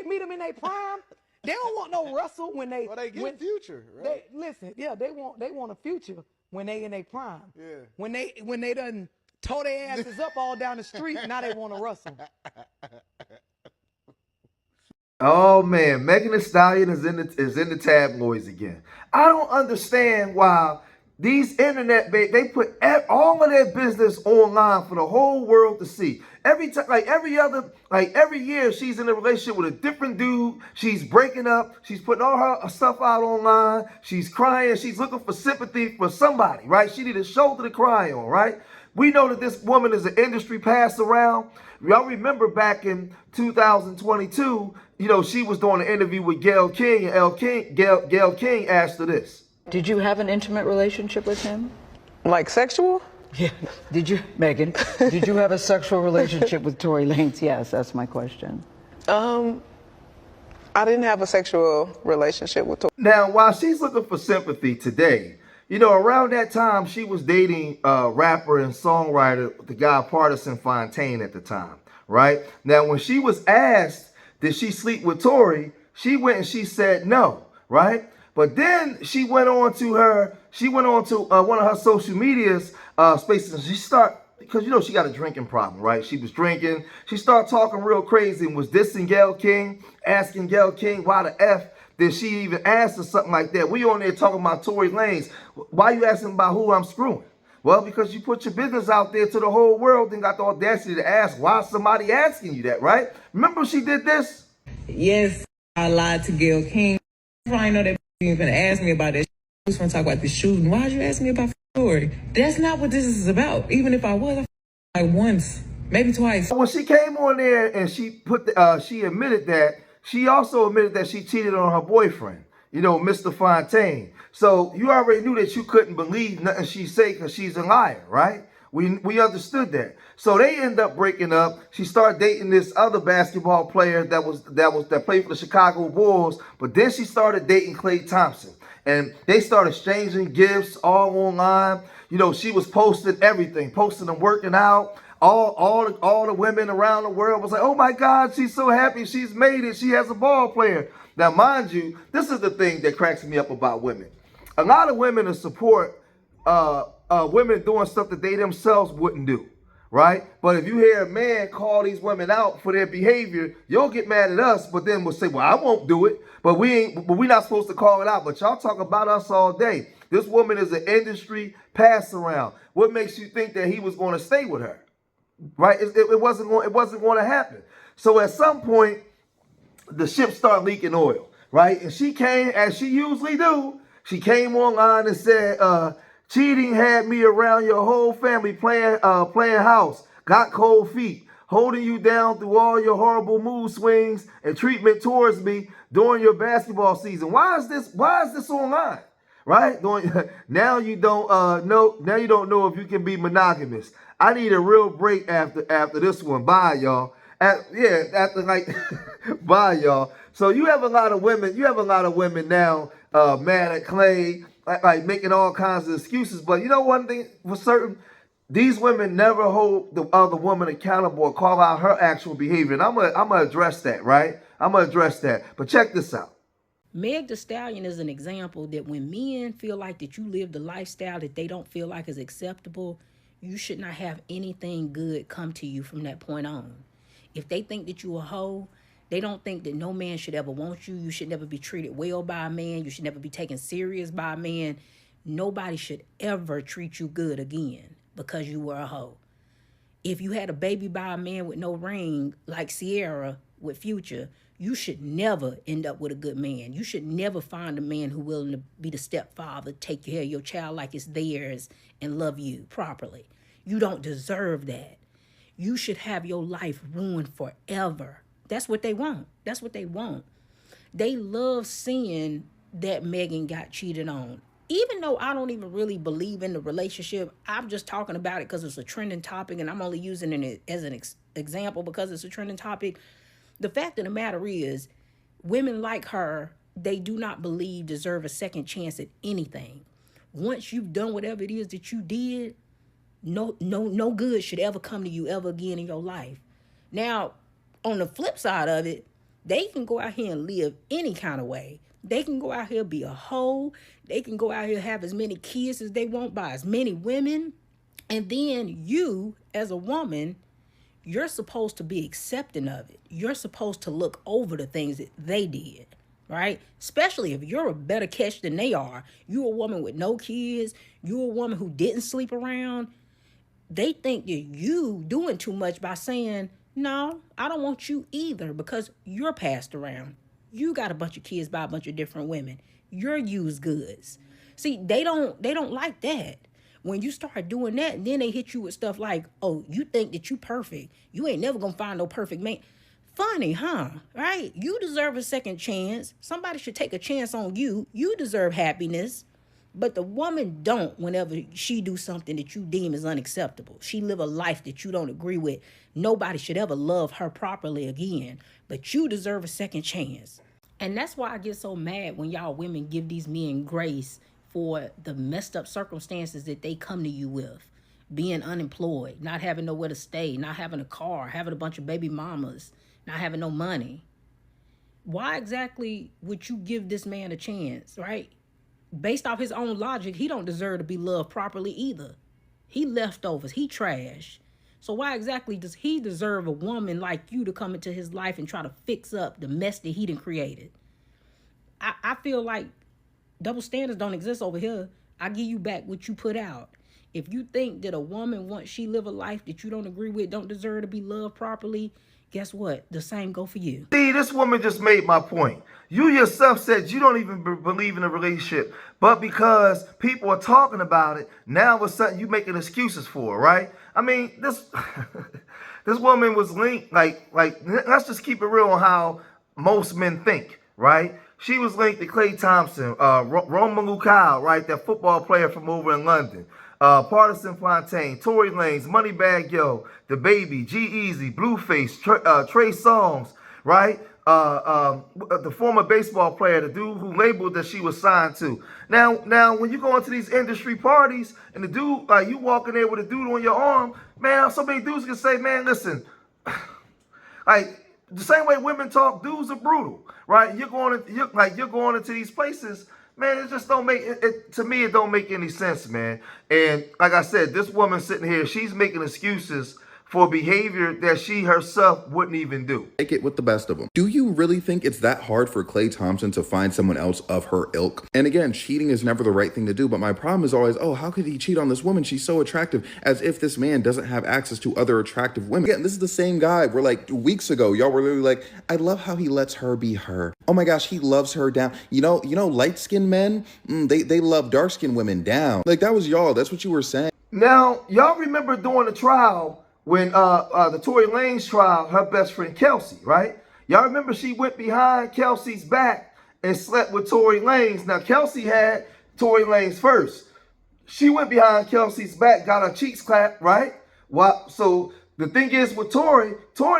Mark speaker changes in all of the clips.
Speaker 1: meet them in their prime, they don't want no Russell when they.
Speaker 2: Well, they get
Speaker 1: when
Speaker 2: Future, right?
Speaker 1: they want a Future when they in their prime.
Speaker 2: Yeah.
Speaker 1: When they done tore their asses up all down the street, now they want a Russell.
Speaker 3: Oh man, Megan Thee Stallion is in the tabloids again. I don't understand why these internet they put all of their business online for the whole world to see. Every time, every year, she's in a relationship with a different dude. She's breaking up. She's putting all her stuff out online. She's crying. She's looking for sympathy for somebody, right? She need a shoulder to cry on, right? We know that this woman is an industry pass around. Y'all remember back in 2022, she was doing an interview with Gayle King, and Gayle King asked her this.
Speaker 4: Did you have an intimate relationship with him?
Speaker 5: Like sexual?
Speaker 4: Yeah. Did you, Megan, did you have a sexual relationship with Tory Lanez? Yes, that's my question.
Speaker 5: I didn't have a sexual relationship with Tory.
Speaker 3: Now, while she's looking for sympathy today, around that time, she was dating rapper and songwriter, the guy Partisan Fontaine at the time, right? Now, when she was asked, did she sleep with Tory, she went and she said no, right? But then she went on to one of her social medias spaces, and she started, because she got a drinking problem, right? She was drinking. She started talking real crazy and was dissing Gayle King, asking Gayle King why the F did she even ask her something like that. We on there talking about Tory Lanez. Why you asking about who I'm screwing? Well, because you put your business out there to the whole world and got the audacity to ask why somebody asking you that, right? Remember she did this?
Speaker 6: Yes, I lied to Gayle King. I probably know that you even asked me about that. She was going to talk about the shooting. Why'd you ask me about Tory? That's not what this is about. Even if I was, I once, maybe twice.
Speaker 3: When she came on there and she she admitted that, she also admitted that she cheated on her boyfriend, Mr. Fontaine. So you already knew that you couldn't believe nothing she said because she's a liar, right? We understood that. So they end up breaking up. She started dating this other basketball player that played for the Chicago Bulls, but then she started dating Klay Thompson. And they started exchanging gifts all online. She was posting everything, posting them working out. All the women around the world was like, oh my God, she's so happy. She's made it. She has a ball player. Now, mind you, this is the thing that cracks me up about women. A lot of women support women doing stuff that they themselves wouldn't do, right? But if you hear a man call these women out for their behavior, you'll get mad at us, but then we'll say, well, I won't do it. But we're not supposed to call it out. But y'all talk about us all day. This woman is an industry pass around. What makes you think that he was going to stay with her? Right? It wasn't going to happen. So at some point, the ship started leaking oil, right? And she came, as she usually do, she came online and said, cheating had me around your whole family playing house, got cold feet, holding you down through all your horrible mood swings and treatment towards me during your basketball season. Why is this online? Right? Now you don't know if you can be monogamous. I need a real break after this one. Bye, y'all. Bye, y'all. So you have a lot of women now mad at Klay, like making all kinds of excuses. But one thing for certain, these women never hold the other woman accountable or call out her actual behavior. And I'm gonna address that, right? I'm gonna address that. But check this out.
Speaker 7: Meg Thee Stallion is an example that when men feel like that you live the lifestyle that they don't feel like is acceptable, you should not have anything good come to you from that point on. If they think that you a hoe, they don't think that no man should ever want you. You should never be treated well by a man. You should never be taken serious by a man. Nobody should ever treat you good again because you were a hoe. If you had a baby by a man with no ring, like Sierra with Future, you should never end up with a good man. You should never find a man who's willing to be the stepfather, take care of your child like it's theirs, and love you properly. You don't deserve that. You should have your life ruined forever. That's what they want. That's what they want. They love seeing that Megan got cheated on. Even though I don't even really believe in the relationship, I'm just talking about it because it's a trending topic, and I'm only using it as an example because it's a trending topic. The fact of the matter is, women like her, they do not believe deserve a second chance at anything. Once you've done whatever it is that you did, no good should ever come to you ever again in your life. Now, on the flip side of it, They can go out here and live any kind of way. They can go out here be a hoe. They can go out here have as many kids as they want by as many women. And then you, as a woman, you're supposed to be accepting of it. You're supposed to look over the things that they did, right? Especially if you're a better catch than they are. You're a woman with no kids. You're a woman who didn't sleep around. They think that you doing too much by saying, no, I don't want you either because you're passed around. You got a bunch of kids by a bunch of different women. You're used goods. See, they don't like that. When you start doing that, then they hit you with stuff like, oh, you think that you perfect. You ain't never gonna find no perfect man. Funny, huh? Right? You deserve a second chance. Somebody should take a chance on you. You deserve happiness. But the woman don't whenever she do something that you deem as unacceptable. She live a life that you don't agree with. Nobody should ever love her properly again. But you deserve a second chance. And that's why I get so mad when y'all women give these men grace for the messed up circumstances that they come to you with. Being unemployed, not having nowhere to stay, not having a car, having a bunch of baby mamas, not having no money. Why exactly would you give this man a chance, right? Based off his own logic, he don't deserve to be loved properly either. He leftovers, he trash. So why exactly does he deserve a woman like you to come into his life and try to fix up the mess that he done created? I feel like double standards don't exist over here. I give you back what you put out. If you think that a woman, once she live a life that you don't agree with, don't deserve to be loved properly, guess what? The same go for you.
Speaker 3: See, this woman just made my point. You yourself said you don't even believe in a relationship, but because people are talking about it, now it's something you making excuses for, right? I mean, this this woman was linked, like let's just keep it real on how most men think, right? She was linked to Klay Thompson, Roman Lukaku, right? That football player from over in London. Partisan Fontaine, Tory Lanez, Moneybag Yo, The Baby, G-Eazy, Blueface, Trey Songz, right? The former baseball player, the dude who labeled that she was signed to. Now, when you go into these industry parties and the dude, like you walking there with a dude on your arm, man, so many dudes can say, man, listen, like the same way women talk, dudes are brutal, right? You're going into these places. Man, it just don't make it to me. It don't make any sense, man. And like I said, this woman sitting here, she's making excuses for behavior that she herself wouldn't even do.
Speaker 2: Take it with the best of them. Do you really think it's that hard for Klay Thompson to find someone else of her ilk? And again, cheating is never the right thing to do, but my problem is always, oh, how could he cheat on this woman? She's so attractive, as if this man doesn't have access to other attractive women. Again, this is the same guy where like weeks ago, y'all were literally like, I love how he lets her be her. Oh my gosh, he loves her down. You know, light-skinned men, they love dark-skinned women down. Like that was y'all, that's what you were saying.
Speaker 3: Now, y'all remember during the trial, when the Tory Lanez trial, her best friend Kelsey, right? Y'all remember she went behind Kelsey's back and slept with Tory Lanez. Now, Kelsey had Tory Lanez first. She went behind Kelsey's back, got her cheeks clapped, right? So the thing is with Tory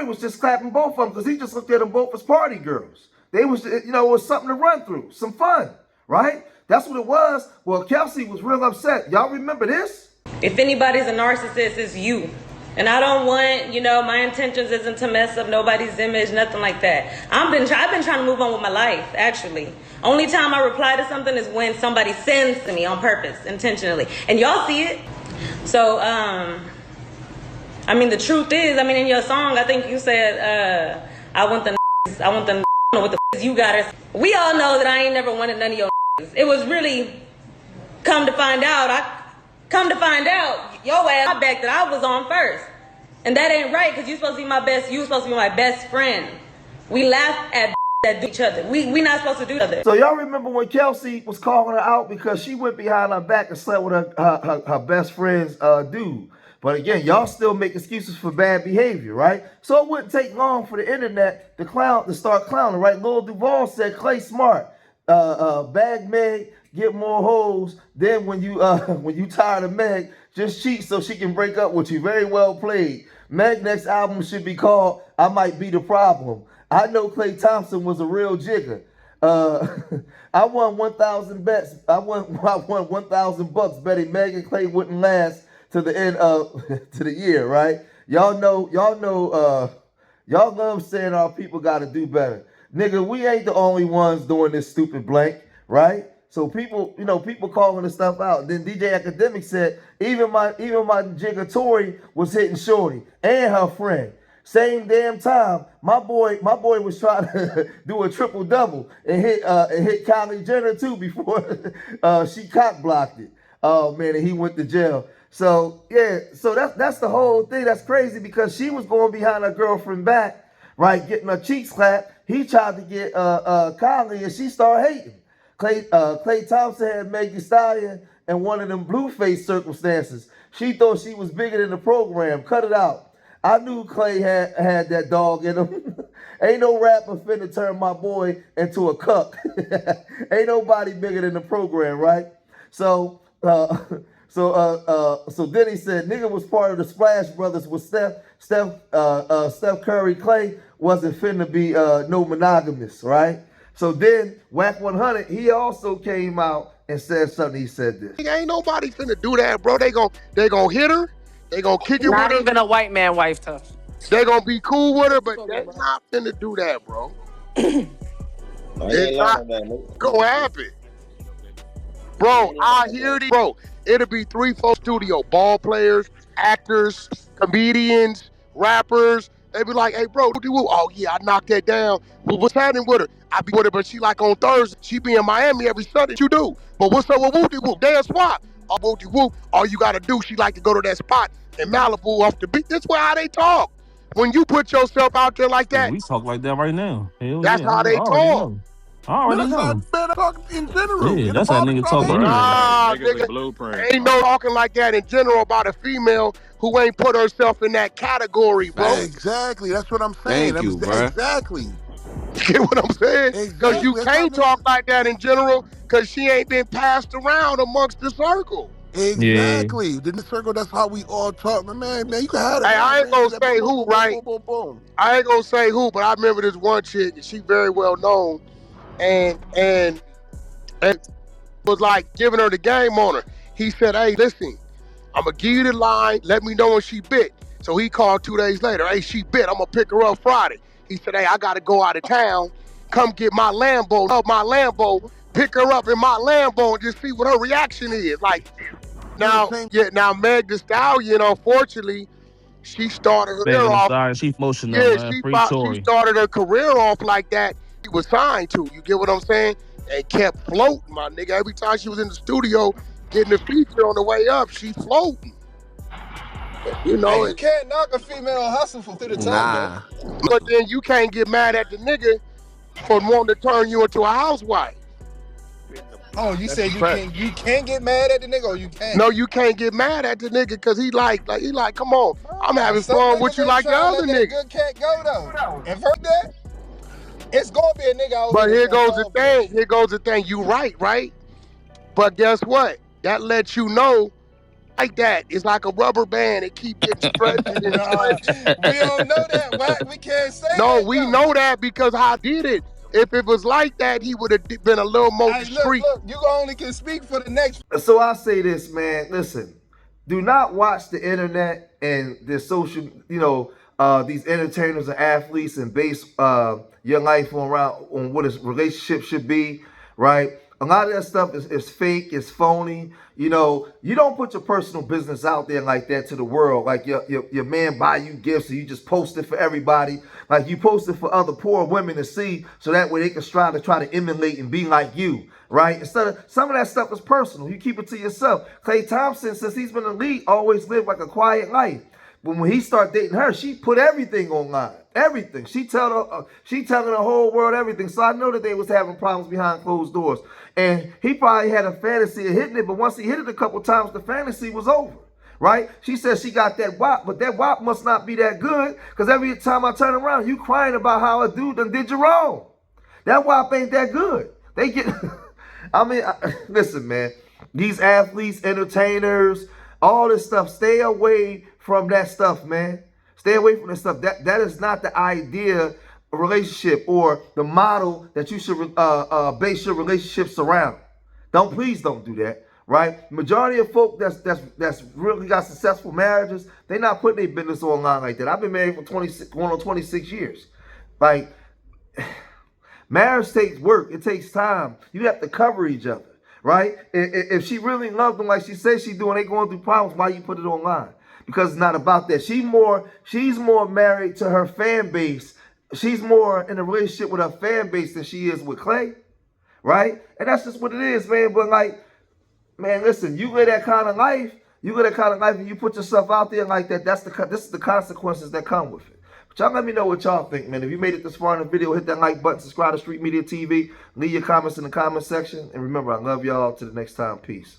Speaker 3: was just clapping both of them because he just looked at them both as party girls. They was, it was something to run through, some fun, right? That's what it was. Well, Kelsey was real upset. Y'all remember this?
Speaker 8: If anybody's a narcissist, it's you. And I don't want, my intentions isn't to mess up nobody's image, nothing like that. I've been trying to move on with my life, actually. Only time I reply to something is when somebody sends to me on purpose, intentionally. And y'all see it. So, the truth is, in your song, I think you said, I want the what the you got us. We all know that I ain't never wanted none of your It was really, come to find out, your ass my back that I was on first. And that ain't right, because you supposed to be my best friend. We laugh at that do each other. We not supposed to do that.
Speaker 3: So y'all remember when Kelsey was calling her out because she went behind her back and slept with her best friend's dude. But again, y'all still make excuses for bad behavior, right? So it wouldn't take long for the internet to start clowning, right? Lil Duval said Klay smart, bag Meg, get more hoes. Then when you tired of Meg, just cheat so she can break up with you. Very well played. Meg next album should be called I Might Be the Problem. I know Klay Thompson was a real jigger. I won 1,000 bets. I won 1,000 bucks betting Meg and Klay wouldn't last to the end of to the year, right? Y'all love saying our people got to do better. nigga, we ain't the only ones doing this stupid blank, right? So people, people calling this stuff out. Then DJ Academic said, even my jigger Tory was hitting Shorty and her friend. Same damn time, my boy was trying to do a triple double and hit Kylie Jenner too before she cock blocked it. Oh man, and he went to jail. So yeah, so that's the whole thing. That's crazy because she was going behind her girlfriend back, right, getting her cheeks clapped. He tried to get Kylie, and she started hating. Klay Thompson had Megan Stallion in one of them Blueface circumstances. She thought she was bigger than the program. Cut it out. I knew Klay had that dog in him. Ain't no rapper finna turn my boy into a cuck. Ain't nobody bigger than the program, right? So then he said, nigga was part of the Splash Brothers with Steph Curry. Klay wasn't finna be no monogamous, right? So then Whack 100, he also came out and said something. He said this.
Speaker 9: Ain't nobody finna do that, bro. They gon' hit her. They gonna kick it with her.
Speaker 10: Not even a white man wife, tough.
Speaker 9: They gonna be cool with her, but they not finna do that, bro. It's not gonna happen. Bro, I hear these. Bro, it'll be 3-4 studio ball players, actors, comedians, rappers. They be like, hey, bro, oh, yeah, I knocked that down. Well, what's happening with her? I be with her, but she like on Thursday. She be in Miami every Sunday. You do. But what's up with whoop-de-whoop? Dance swap. Oh, whoop-de-whoop. All you got to do, she like to go to that spot in Malibu off the beach. That's how they talk. When you put yourself out there like that.
Speaker 11: We talk like that right now. Hell
Speaker 9: that's how they talk.
Speaker 11: I already know.
Speaker 12: Better talk in general.
Speaker 11: Yeah, that's how nigga talk anyway.
Speaker 9: Nah, nigga, ain't no talking like that in general about a female who ain't put herself in that category, bro.
Speaker 12: Exactly. That's what I'm saying.
Speaker 13: Thank you, bro.
Speaker 12: Exactly.
Speaker 9: You get what I'm saying? Because you can't talk like that in general because she ain't been passed around amongst the circle.
Speaker 12: Exactly. Yeah. In the circle, that's how we all talk. Man, you can have it.
Speaker 9: Hey, I ain't gonna say who, right? I ain't gonna say who, but I remember this one chick, and she very well known, and was like giving her the game on her. He said, hey, listen, I'm gonna give you the line, let me know when she bit. So he called 2 days later, hey, she bit, I'm gonna pick her up Friday. He said, hey, I gotta go out of town, come get my Lambo, pick her up in my Lambo and just see what her reaction is. Like, now Meg Thee Stallion, unfortunately, she started her career off.
Speaker 11: She emotional,
Speaker 9: yeah, she started her career off like that. She was signed to. You get what I'm saying? And kept floating, my nigga. Every time she was in the studio getting the feature on the way up, she floating. You know,
Speaker 14: you can't knock a female hustle through the top,
Speaker 9: though. But then you can't get mad at the nigga for wanting to turn you into a housewife.
Speaker 14: Oh, you said you can't get mad at the nigga, or you can't?
Speaker 9: No, you can't get mad at the nigga because he like, come on, I'm having fun with you like the other nigga.
Speaker 14: Good cat go though. And for that, it's gonna be a nigga out
Speaker 9: But here goes the thing. Here goes the thing. You right? But guess what? That lets you know, like that. It's like a rubber band. It keep getting stretched and stretched.
Speaker 14: We don't know that. Why? We can't say that.
Speaker 9: No, we know that because I did it. If it was like that, he would have been a little more discreet.
Speaker 14: Look, you only can speak for the next.
Speaker 3: So I say this, man. Listen, do not watch the internet and the social, these entertainers and athletes and base your life on what a relationship should be, right? A lot of that stuff is fake, it's phony. You don't put your personal business out there like that to the world. Like your man buy you gifts and you just post it for everybody. Like you post it for other poor women to see so that way they can try to emulate and be like you, right? Instead of some of that stuff is personal. You keep it to yourself. Klay Thompson, since he's been in the league, always lived like a quiet life. But when he started dating her, she put everything online. Everything. She telling the whole world everything. So I know that they was having problems behind closed doors. And he probably had a fantasy of hitting it, but once he hit it a couple times, the fantasy was over. Right? She said she got that WAP, but that WAP must not be that good, because every time I turn around, you crying about how a dude done did you wrong. That WAP ain't that good. They get, listen, man, these athletes, entertainers, all this stuff, stay away from that stuff, man. Stay away from that stuff. That is not the idea of relationship or the model that you should base your relationships around. Please don't do that. Right? Majority of folk that's really got successful marriages, they not putting their business online like that. I've been married for 26 years. Like, Marriage takes work. It takes time. You have to cover each other, right? If she really loved him like she says she do and they going through problems, why you put it online? Because it's not about that. She's more married to her fan base. She's more in a relationship with her fan base than she is with Klay, right? And that's just what it is, man. But like, man, listen, you live that kind of life, and you put yourself out there like that, this is the consequences that come with it. But y'all let me know what y'all think, man. If you made it this far in the video, hit that like button, subscribe to Street Media TV, leave your comments in the comment section. And remember, I love y'all. Till the next time, peace.